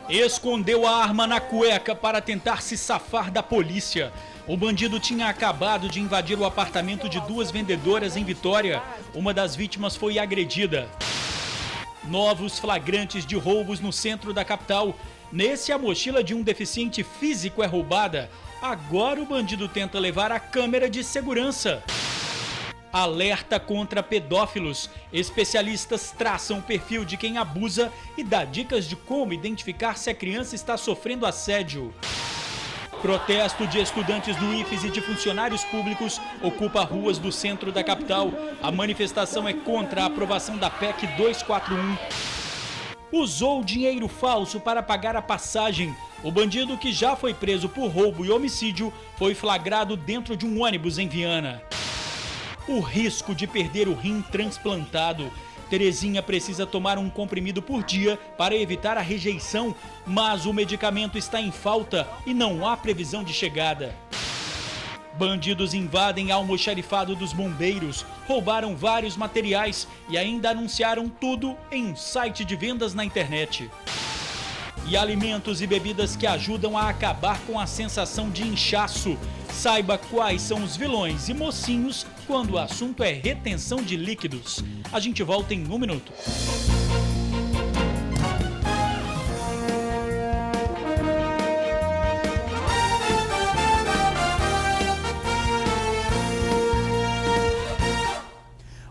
Escondeu a arma na cueca para tentar se safar da polícia. O bandido tinha acabado de invadir o apartamento de duas vendedoras em Vitória. Uma das vítimas foi agredida. Novos flagrantes de roubos no centro da capital. Nesse, a mochila de um deficiente físico é roubada. Agora o bandido tenta levar a câmera de segurança. Alerta contra pedófilos. Especialistas traçam o perfil de quem abusa e dá dicas de como identificar se a criança está sofrendo assédio. Protesto de estudantes do IFES e de funcionários públicos ocupa ruas do centro da capital. A manifestação é contra a aprovação da PEC 241. Usou dinheiro falso para pagar a passagem. O bandido, que já foi preso por roubo e homicídio, foi flagrado dentro de um ônibus em Viana. O risco de perder o rim transplantado. Terezinha precisa tomar um comprimido por dia para evitar a rejeição, mas o medicamento está em falta e não há previsão de chegada. Bandidos invadem almoxarifado dos bombeiros, roubaram vários materiais e ainda anunciaram tudo em um site de vendas na internet. E alimentos e bebidas que ajudam a acabar com a sensação de inchaço. Saiba quais são os vilões e mocinhos quando o assunto é retenção de líquidos. A gente volta em um minuto.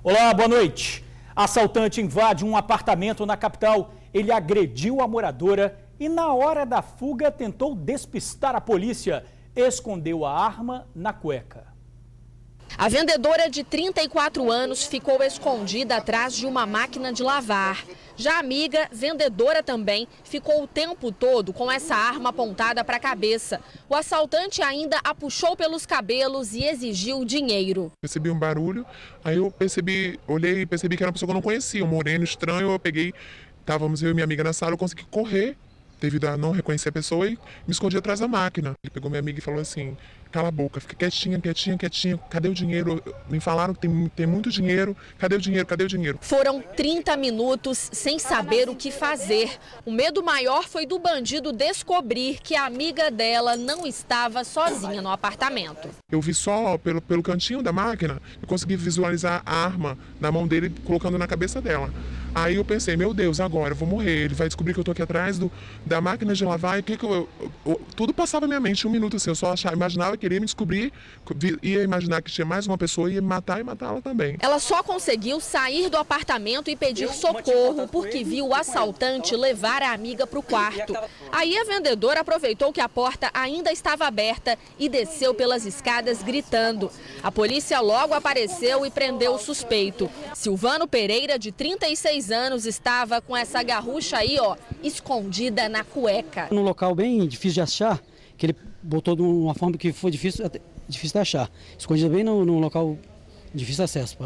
Olá, boa noite. Assaltante invade um apartamento na capital. Ele agrediu a moradora e, na hora da fuga, tentou despistar a polícia. Escondeu a arma na cueca. A vendedora de 34 anos ficou escondida atrás de uma máquina de lavar. Já a amiga, vendedora também, ficou o tempo todo com essa arma apontada para a cabeça. O assaltante ainda a puxou pelos cabelos e exigiu dinheiro. Percebi um barulho, aí eu olhei e percebi que era uma pessoa que eu não conhecia, um moreno estranho. Eu peguei, estávamos eu e minha amiga na sala, eu consegui correr devido a não reconhecer a pessoa e me escondi atrás da máquina. Ele pegou minha amiga e falou assim: cala a boca, fica quietinha, quietinha, quietinha, cadê o dinheiro? Me falaram que tem muito dinheiro, cadê o dinheiro, cadê o dinheiro? Foram 30 minutos sem saber o que fazer. O medo maior foi do bandido descobrir que a amiga dela não estava sozinha no apartamento. Eu vi só pelo cantinho da máquina, eu consegui visualizar a arma na mão dele colocando na cabeça dela. Aí eu pensei, meu Deus, agora eu vou morrer, ele vai descobrir que eu tô aqui atrás da máquina de lavar. E tudo passava na minha mente, um minuto assim, eu só imaginava que ele ia me descobrir, ia imaginar que tinha mais uma pessoa, ia me matar e matá-la também. Ela só conseguiu sair do apartamento e pedir socorro porque viu o assaltante levar a amiga para o quarto. Aí a vendedora aproveitou que a porta ainda estava aberta e desceu pelas escadas gritando. A polícia logo apareceu e prendeu o suspeito. Silvano Pereira, de 36 anos, estava com essa garrucha aí, ó, escondida na cueca. Num local bem difícil de achar, que ele botou de uma forma que foi difícil de achar. Escondida bem num local difícil de acesso.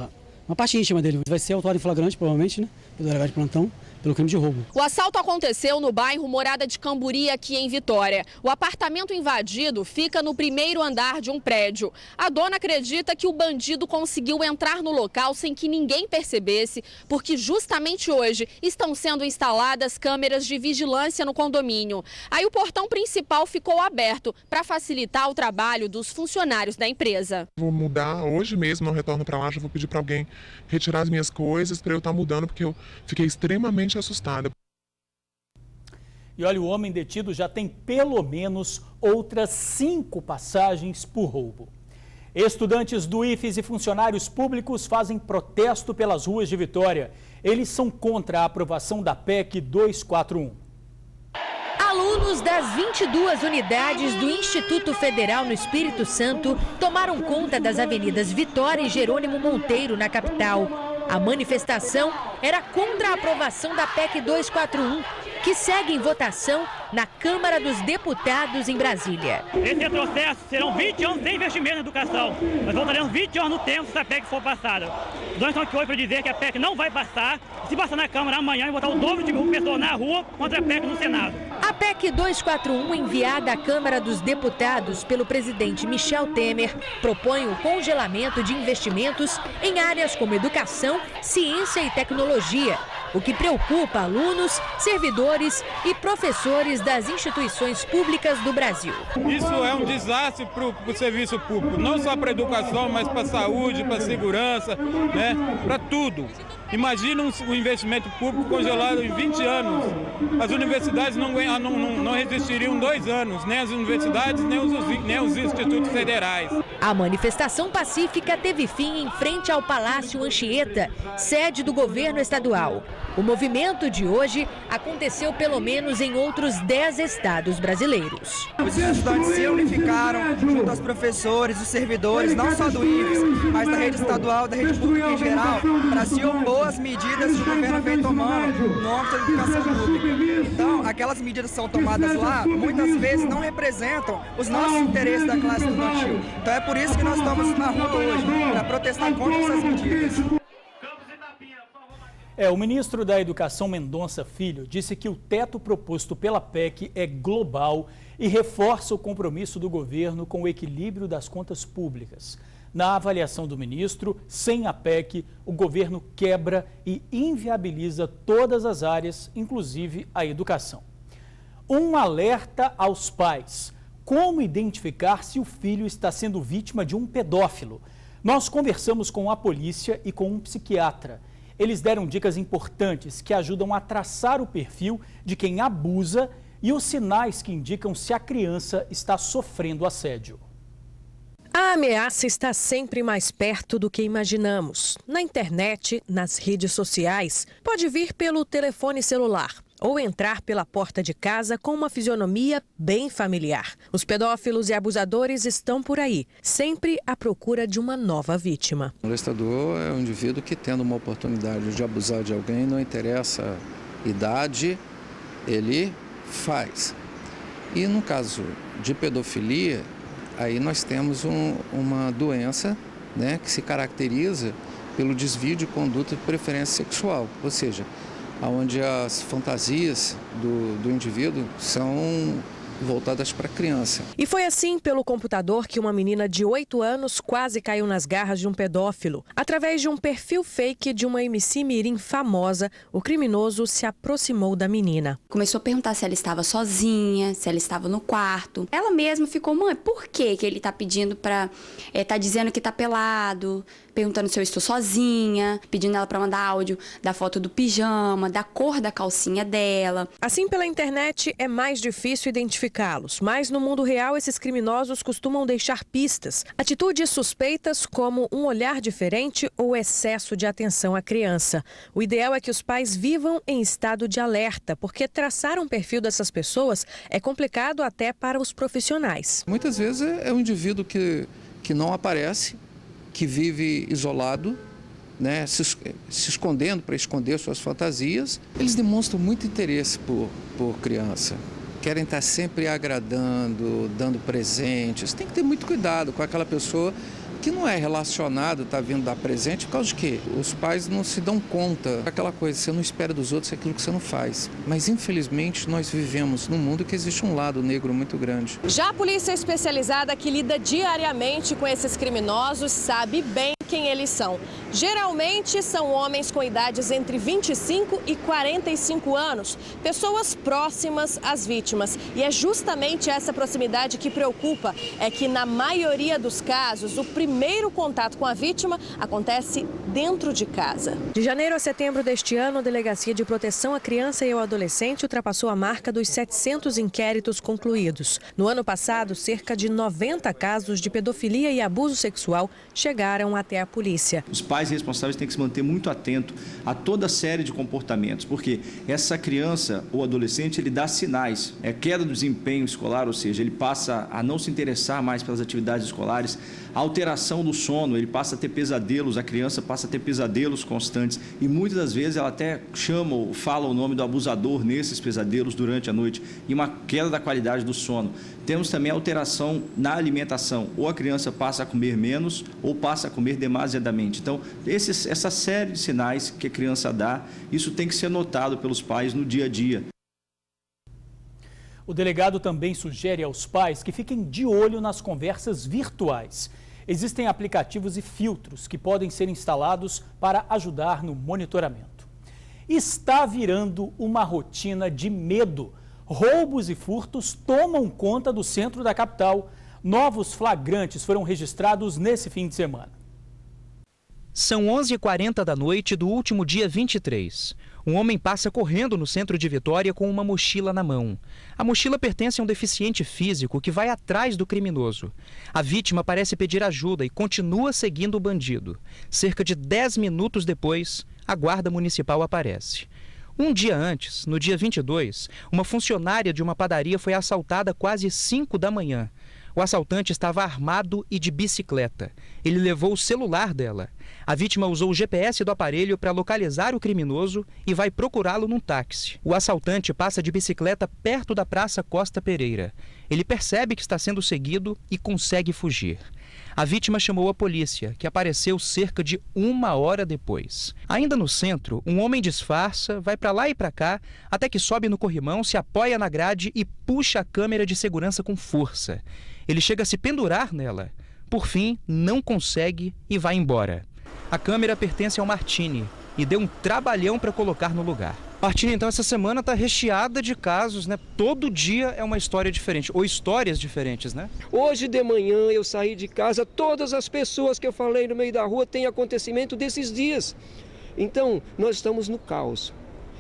Uma parte íntima dele. Vai ser autuado em flagrante, provavelmente, né? Pelo delegado de plantão, pelo crime de roubo. O assalto aconteceu no bairro Morada de Camburi, aqui em Vitória. O apartamento invadido fica no primeiro andar de um prédio. A dona acredita que o bandido conseguiu entrar no local sem que ninguém percebesse, porque justamente hoje estão sendo instaladas câmeras de vigilância no condomínio. Aí o portão principal ficou aberto para facilitar o trabalho dos funcionários da empresa. Vou mudar hoje mesmo, não retorno para lá, já vou pedir para alguém retirar as minhas coisas para eu estar mudando, porque eu fiquei extremamente assustada. E olha, o homem detido já tem pelo menos outras 5 passagens por roubo. Estudantes do IFES e funcionários públicos fazem protesto pelas ruas de Vitória. Eles são contra a aprovação da PEC 241. Alunos das 22 unidades do Instituto Federal no Espírito Santo tomaram conta das avenidas Vitória e Jerônimo Monteiro, na capital. A manifestação era contra a aprovação da PEC 241, que segue em votação na Câmara dos Deputados em Brasília. Esse retrocesso serão 20 anos sem investimento na educação. Nós voltaremos 20 anos no tempo se essa PEC for passada. Nós estamos aqui hoje para dizer que a PEC não vai passar. Se passar na Câmara amanhã, vai botar o dobro de pessoas na rua contra a PEC no Senado. A PEC 241, enviada à Câmara dos Deputados pelo presidente Michel Temer, propõe o congelamento de investimentos em áreas como educação, ciência e tecnologia, o que preocupa alunos, servidores e professores das instituições públicas do Brasil. Isso é um desastre para o serviço público, não só para a educação, mas para a saúde, para a segurança, né? Para tudo. Imagina um investimento público congelado em 20 anos. As universidades não resistiriam 2 anos, nem as universidades, nem os institutos federais. A manifestação pacífica teve fim em frente ao Palácio Anchieta, sede do governo estadual. O movimento de hoje aconteceu pelo menos em outros 10 estados brasileiros. Os estudantes se unificaram junto aos professores, os servidores, não só do IFES, mas da rede estadual, da rede pública em geral, para se opor às medidas que o governo vem tomando no âmbito da educação pública. Então, aquelas medidas que são tomadas lá, muitas vezes não representam os nossos interesses da classe estudantil. Então é por isso que nós estamos na rua hoje, para protestar contra essas medidas. O ministro da Educação, Mendonça Filho, disse que o teto proposto pela PEC é global e reforça o compromisso do governo com o equilíbrio das contas públicas. Na avaliação do ministro, sem a PEC, o governo quebra e inviabiliza todas as áreas, inclusive a educação. Um alerta aos pais. Como identificar se o filho está sendo vítima de um pedófilo? Nós conversamos com a polícia e com um psiquiatra. Eles deram dicas importantes que ajudam a traçar o perfil de quem abusa e os sinais que indicam se a criança está sofrendo assédio. A ameaça está sempre mais perto do que imaginamos. Na internet, nas redes sociais, pode vir pelo telefone celular ou entrar pela porta de casa com uma fisionomia bem familiar. Os pedófilos e abusadores estão por aí, sempre à procura de uma nova vítima. O molestador é um indivíduo que, tendo uma oportunidade de abusar de alguém, não interessa a idade, ele faz. E no caso de pedofilia, aí nós temos uma doença, né, que se caracteriza pelo desvio de conduta de preferência sexual, ou seja, onde as fantasias do indivíduo são voltadas para a criança. E foi assim pelo computador que uma menina de 8 anos quase caiu nas garras de um pedófilo. Através de um perfil fake de uma MC mirim famosa, o criminoso se aproximou da menina. Começou a perguntar se ela estava sozinha, se ela estava no quarto. Ela mesma ficou, mãe, por que ele está pedindo para... tá dizendo que está pelado, perguntando se eu estou sozinha, pedindo ela para mandar áudio da foto do pijama, da cor da calcinha dela. Assim, pela internet é mais difícil identificá-los, mas no mundo real esses criminosos costumam deixar pistas, atitudes suspeitas como um olhar diferente ou excesso de atenção à criança. O ideal é que os pais vivam em estado de alerta, porque traçar um perfil dessas pessoas é complicado até para os profissionais. Muitas vezes é um indivíduo que não aparece, que vive isolado, né, se escondendo para esconder suas fantasias. Eles demonstram muito interesse por criança. Querem estar sempre agradando, dando presentes. Tem que ter muito cuidado com aquela pessoa que não é relacionada, está vindo dar presente, por causa de quê? Os pais não se dão conta. Aquela coisa, você não espera dos outros aquilo que você não faz. Mas, infelizmente, nós vivemos num mundo que existe um lado negro muito grande. Já a polícia especializada que lida diariamente com esses criminosos sabe bem quem eles são. Geralmente são homens com idades entre 25 e 45 anos, pessoas próximas às vítimas. E é justamente essa proximidade que preocupa, é que na maioria dos casos o primeiro contato com a vítima acontece dentro de casa. De janeiro a setembro deste ano, a Delegacia de Proteção à Criança e ao Adolescente ultrapassou a marca dos 700 inquéritos concluídos. No ano passado, cerca de 90 casos de pedofilia e abuso sexual chegaram até a polícia. Os pais responsáveis têm que se manter muito atento a toda a série de comportamentos, porque essa criança ou adolescente, ele dá sinais, queda do desempenho escolar, ou seja, ele passa a não se interessar mais pelas atividades escolares, a alteração do sono, ele passa a ter pesadelos, a criança passa a ter pesadelos constantes e muitas das vezes ela até chama ou fala o nome do abusador nesses pesadelos durante a noite e uma queda da qualidade do sono. Temos também alteração na alimentação, ou a criança passa a comer menos ou passa a comer demasiadamente. Então, essa série de sinais que a criança dá, isso tem que ser notado pelos pais no dia a dia. O delegado também sugere aos pais que fiquem de olho nas conversas virtuais. Existem aplicativos e filtros que podem ser instalados para ajudar no monitoramento. está virando uma rotina de medo. Roubos e furtos tomam conta do centro da capital. Novos flagrantes foram registrados nesse fim de semana. São 11h40 da noite do último dia 23. Um homem passa correndo no centro de Vitória com uma mochila na mão. A mochila pertence a um deficiente físico que vai atrás do criminoso. A vítima parece pedir ajuda e continua seguindo o bandido. Cerca de 10 minutos depois, a guarda municipal aparece. Um dia antes, no dia 22, uma funcionária de uma padaria foi assaltada quase 5 da manhã. O assaltante estava armado e de bicicleta. Ele levou o celular dela. A vítima usou o GPS do aparelho para localizar o criminoso e vai procurá-lo num táxi. O assaltante passa de bicicleta perto da Praça Costa Pereira. Ele percebe que está sendo seguido e consegue fugir. A vítima chamou a polícia, que apareceu cerca de 1 hora depois. Ainda no centro, um homem disfarça, vai para lá e para cá, até que sobe no corrimão, se apoia na grade e puxa a câmera de segurança com força. Ele chega a se pendurar nela. Por fim, não consegue e vai embora. A câmera pertence ao Martini e deu um trabalhão para colocar no lugar. Martini, então, essa semana está recheada de casos, né? Todo dia é uma história diferente, ou histórias diferentes, né? Hoje de manhã eu saí de casa, todas as pessoas que eu falei no meio da rua têm acontecimento desses dias. Então, nós estamos no caos.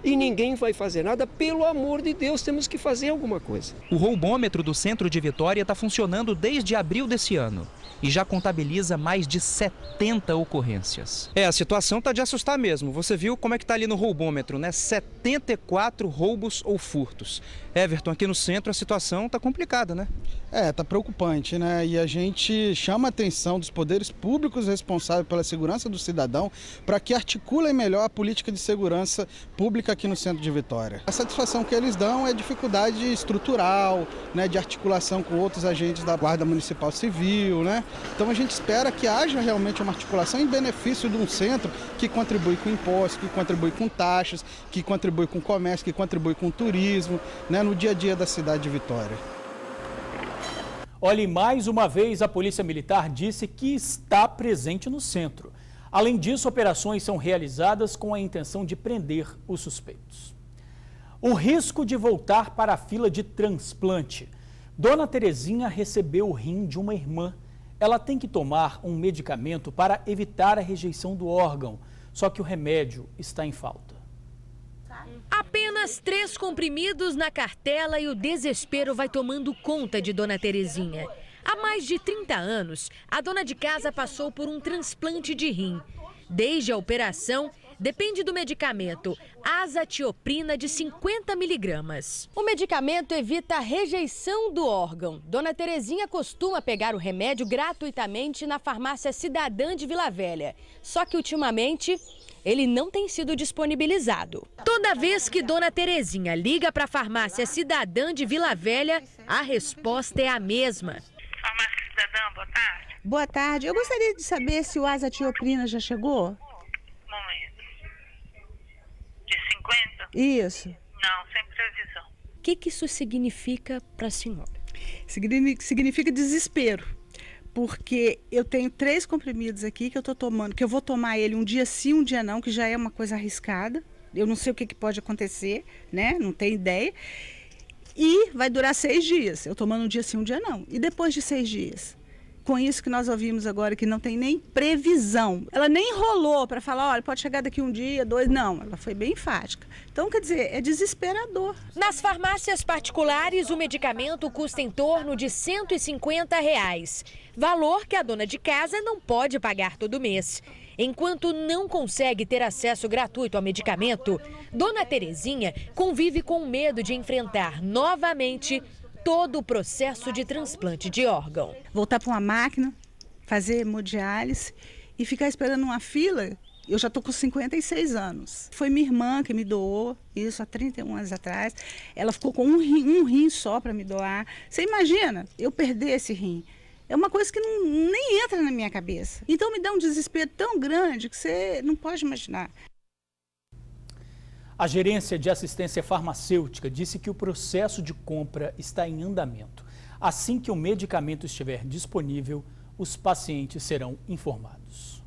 E ninguém vai fazer nada, pelo amor de Deus, temos que fazer alguma coisa. O roubômetro do centro de Vitória está funcionando desde abril desse ano e já contabiliza mais de 70 ocorrências. A situação está de assustar mesmo. Você viu como é que está ali no roubômetro, né? 74 roubos ou furtos. Everton, aqui no centro a situação está complicada, né? Está preocupante, né? E a gente chama a atenção dos poderes públicos responsáveis pela segurança do cidadão para que articulem melhor a política de segurança pública aqui no centro de Vitória. A satisfação que eles dão é dificuldade estrutural, né, de articulação com outros agentes da Guarda Municipal Civil, né? Então a gente espera que haja realmente uma articulação em benefício de um centro que contribui com impostos, que contribui com taxas, que contribui com comércio, que contribui com turismo, né, no dia a dia da cidade de Vitória. Olha, e mais uma vez a Polícia Militar disse que está presente no centro. Além disso, operações são realizadas com a intenção de prender os suspeitos. O risco de voltar para a fila de transplante. Dona Terezinha recebeu o rim de uma irmã. Ela tem que tomar um medicamento para evitar a rejeição do órgão, só que o remédio está em falta. Apenas 3 comprimidos na cartela e o desespero vai tomando conta de Dona Terezinha. Há mais de 30 anos, a dona de casa passou por um transplante de rim. Desde a operação, depende do medicamento azatioprina de 50 miligramas. O medicamento evita a rejeição do órgão. Dona Terezinha costuma pegar o remédio gratuitamente na farmácia Cidadã de Vila Velha. Só que ultimamente ele não tem sido disponibilizado. Toda vez que Dona Terezinha liga para a farmácia Cidadã de Vila Velha, a resposta é a mesma. Farmácia Cidadã, boa tarde. Boa tarde. Eu gostaria de saber se o azatioprina já chegou. Momento. De 50? Isso. Não, sem previsão. O que isso significa para a senhora? Significa desespero. Porque eu tenho 3 comprimidos aqui que eu estou tomando, que eu vou tomar ele um dia sim, um dia não, que já é uma coisa arriscada. Eu não sei o que pode acontecer, né? Não tenho ideia. E vai durar 6 dias. Eu tomando um dia sim, um dia não. E depois de 6 dias? Com isso que nós ouvimos agora, que não tem nem previsão. Ela nem enrolou para falar, olha, pode chegar daqui um dia, 2. Não, ela foi bem enfática. Então, quer dizer, é desesperador. Nas farmácias particulares, o medicamento custa em torno de R$ 150. Valor que a dona de casa não pode pagar todo mês. Enquanto não consegue ter acesso gratuito ao medicamento, Dona Terezinha convive com o medo de enfrentar novamente todo o processo de transplante de órgão. Voltar para uma máquina, fazer hemodiálise e ficar esperando uma fila. Eu já estou com 56 anos. Foi minha irmã que me doou, isso há 31 anos atrás. Ela ficou com um rim só para me doar. Você imagina eu perder esse rim? É uma coisa que nem entra na minha cabeça. Então me dá um desespero tão grande que você não pode imaginar. A Gerência de Assistência Farmacêutica disse que o processo de compra está em andamento. Assim que o medicamento estiver disponível, os pacientes serão informados.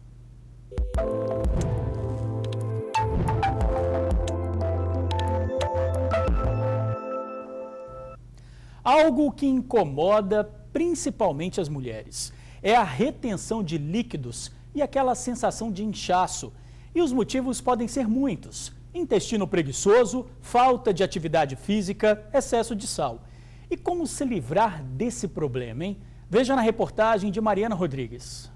Algo que incomoda principalmente as mulheres é a retenção de líquidos e aquela sensação de inchaço. E os motivos podem ser muitos: intestino preguiçoso, falta de atividade física, excesso de sal. E como se livrar desse problema, hein? Veja na reportagem de Mariana Rodrigues.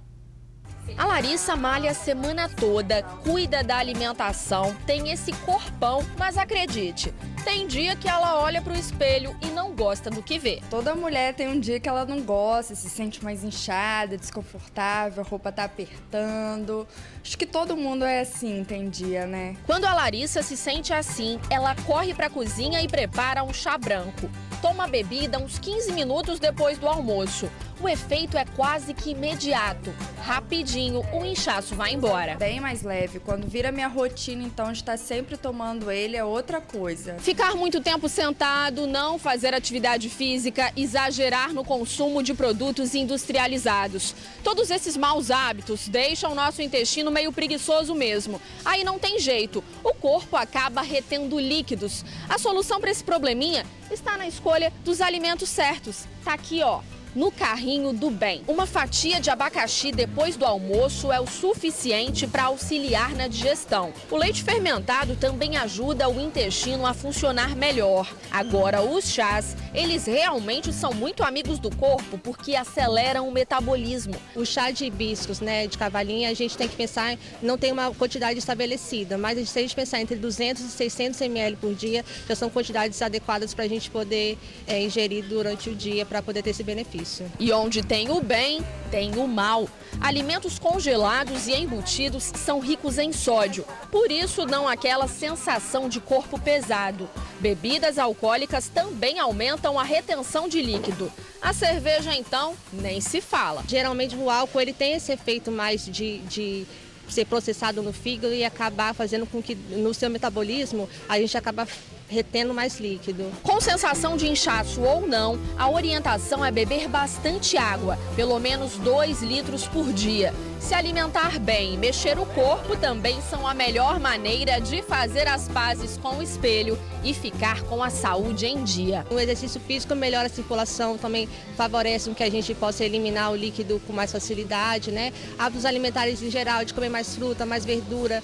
A Larissa malha a semana toda, cuida da alimentação, tem esse corpão, mas acredite, tem dia que ela olha para o espelho e não gosta do que vê. Toda mulher tem um dia que ela não gosta, se sente mais inchada, desconfortável, a roupa tá apertando. Acho que todo mundo é assim, tem dia, né? Quando a Larissa se sente assim, ela corre para a cozinha e prepara um chá branco. Toma a bebida uns 15 minutos depois do almoço. O efeito é quase que imediato. Rapidinho, o inchaço vai embora. Bem mais leve. Quando vira minha rotina, então, de estar sempre tomando ele é outra coisa. Ficar muito tempo sentado, não fazer atividade física, exagerar no consumo de produtos industrializados. Todos esses maus hábitos deixam o nosso intestino meio preguiçoso mesmo. Aí não tem jeito. O corpo acaba retendo líquidos. A solução para esse probleminha está na escolha dos alimentos certos. Tá aqui, ó, no carrinho do bem. Uma fatia de abacaxi depois do almoço é o suficiente para auxiliar na digestão. O leite fermentado também ajuda o intestino a funcionar melhor. Agora, os chás, eles realmente são muito amigos do corpo porque aceleram o metabolismo. O chá de hibiscos, né, de cavalinha, a gente tem que pensar, não tem uma quantidade estabelecida, mas se a gente pensar entre 200 e 600 ml por dia, já são quantidades adequadas para a gente poder ingerir durante o dia para poder ter esse benefício. E onde tem o bem, tem o mal. Alimentos congelados e embutidos são ricos em sódio, por isso dão aquela sensação de corpo pesado. Bebidas alcoólicas também aumentam a retenção de líquido. A cerveja, então, nem se fala. Geralmente o álcool ele tem esse efeito mais de ser processado no fígado e acabar fazendo com que no seu metabolismo a gente acaba retendo mais líquido. Com sensação de inchaço ou não, a orientação é beber bastante água, pelo menos 2 litros por dia. Se alimentar bem e mexer o corpo também são a melhor maneira de fazer as pazes com o espelho e ficar com a saúde em dia. O exercício físico melhora a circulação, também favorece que a gente possa eliminar o líquido com mais facilidade, né? Hábitos alimentares em geral, de comer mais fruta, mais verdura,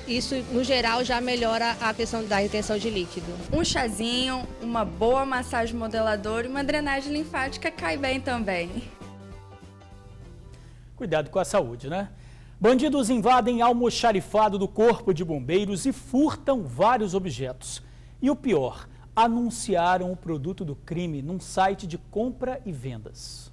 isso no geral já melhora a questão da retenção de líquido. Um chazinho, uma boa massagem modeladora e uma drenagem linfática cai bem também. Cuidado com a saúde, né? Bandidos invadem almoxarifado do Corpo de Bombeiros e furtam vários objetos. E o pior, anunciaram o produto do crime num site de compra e vendas.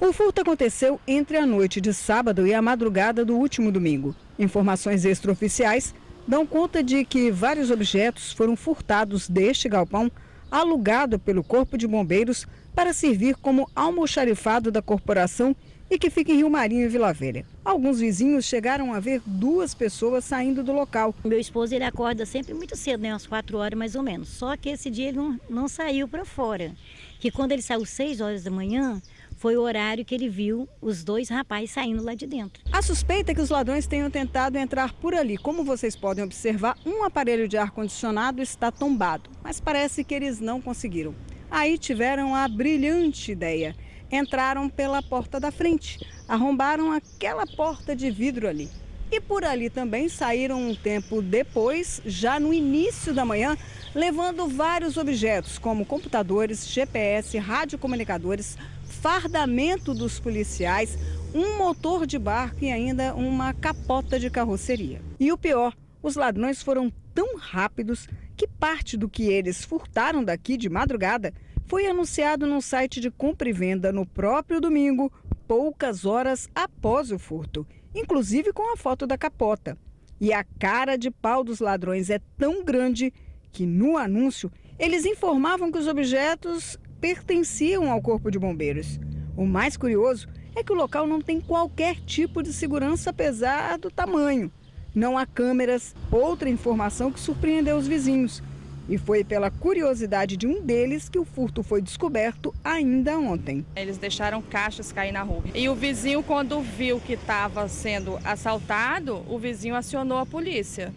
O furto aconteceu entre a noite de sábado e a madrugada do último domingo. Informações extraoficiais dão conta de que vários objetos foram furtados deste galpão, alugado pelo Corpo de Bombeiros para servir como almoxarifado da corporação e que fica em Rio Marinho e Vila Velha. Alguns vizinhos chegaram a ver 2 pessoas saindo do local. Meu esposo ele acorda sempre muito cedo, né, umas 4 horas mais ou menos. Só que esse dia ele não saiu para fora. Que quando ele saiu 6 horas da manhã, foi o horário que ele viu os 2 rapazes saindo lá de dentro. A suspeita é que os ladrões tenham tentado entrar por ali. Como vocês podem observar, um aparelho de ar-condicionado está tombado, mas parece que eles não conseguiram. Aí tiveram a brilhante ideia. Entraram pela porta da frente, arrombaram aquela porta de vidro ali. E por ali também saíram um tempo depois, já no início da manhã, levando vários objetos, como computadores, GPS, radiocomunicadores, fardamento dos policiais, um motor de barco e ainda uma capota de carroceria. E o pior, os ladrões foram tão rápidos que parte do que eles furtaram daqui de madrugada foi anunciado num site de compra e venda no próprio domingo, poucas horas após o furto, inclusive com a foto da capota. E a cara de pau dos ladrões é tão grande que no anúncio eles informavam que os objetos pertenciam ao Corpo de Bombeiros. O mais curioso é que o local não tem qualquer tipo de segurança, apesar do tamanho. Não há câmeras, outra informação que surpreendeu os vizinhos. E foi pela curiosidade de um deles que o furto foi descoberto ainda ontem. Eles deixaram caixas cair na rua. E o vizinho, quando viu que estava sendo assaltado, o vizinho acionou a polícia.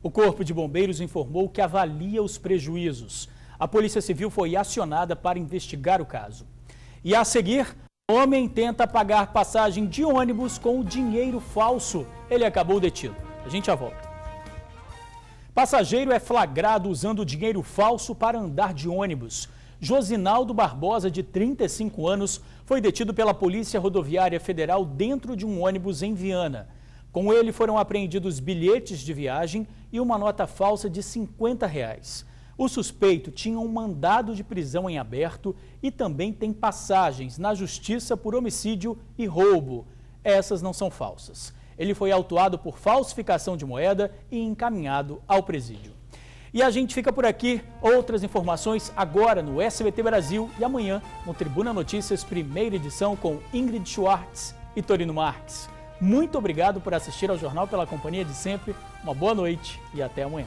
O Corpo de Bombeiros informou que avalia os prejuízos. A Polícia Civil foi acionada para investigar o caso. E a seguir, homem tenta pagar passagem de ônibus com dinheiro falso. Ele acabou detido. A gente já volta. Passageiro é flagrado usando dinheiro falso para andar de ônibus. Josinaldo Barbosa, de 35 anos, foi detido pela Polícia Rodoviária Federal dentro de um ônibus em Viana. Com ele foram apreendidos bilhetes de viagem e uma nota falsa de R$50. O suspeito tinha um mandado de prisão em aberto e também tem passagens na Justiça por homicídio e roubo. Essas não são falsas. Ele foi autuado por falsificação de moeda e encaminhado ao presídio. E a gente fica por aqui. Outras informações agora no SBT Brasil e amanhã no Tribuna Notícias, primeira edição com Ingrid Schwartz e Torino Marques. Muito obrigado por assistir ao jornal, pela companhia de sempre. Uma boa noite e até amanhã.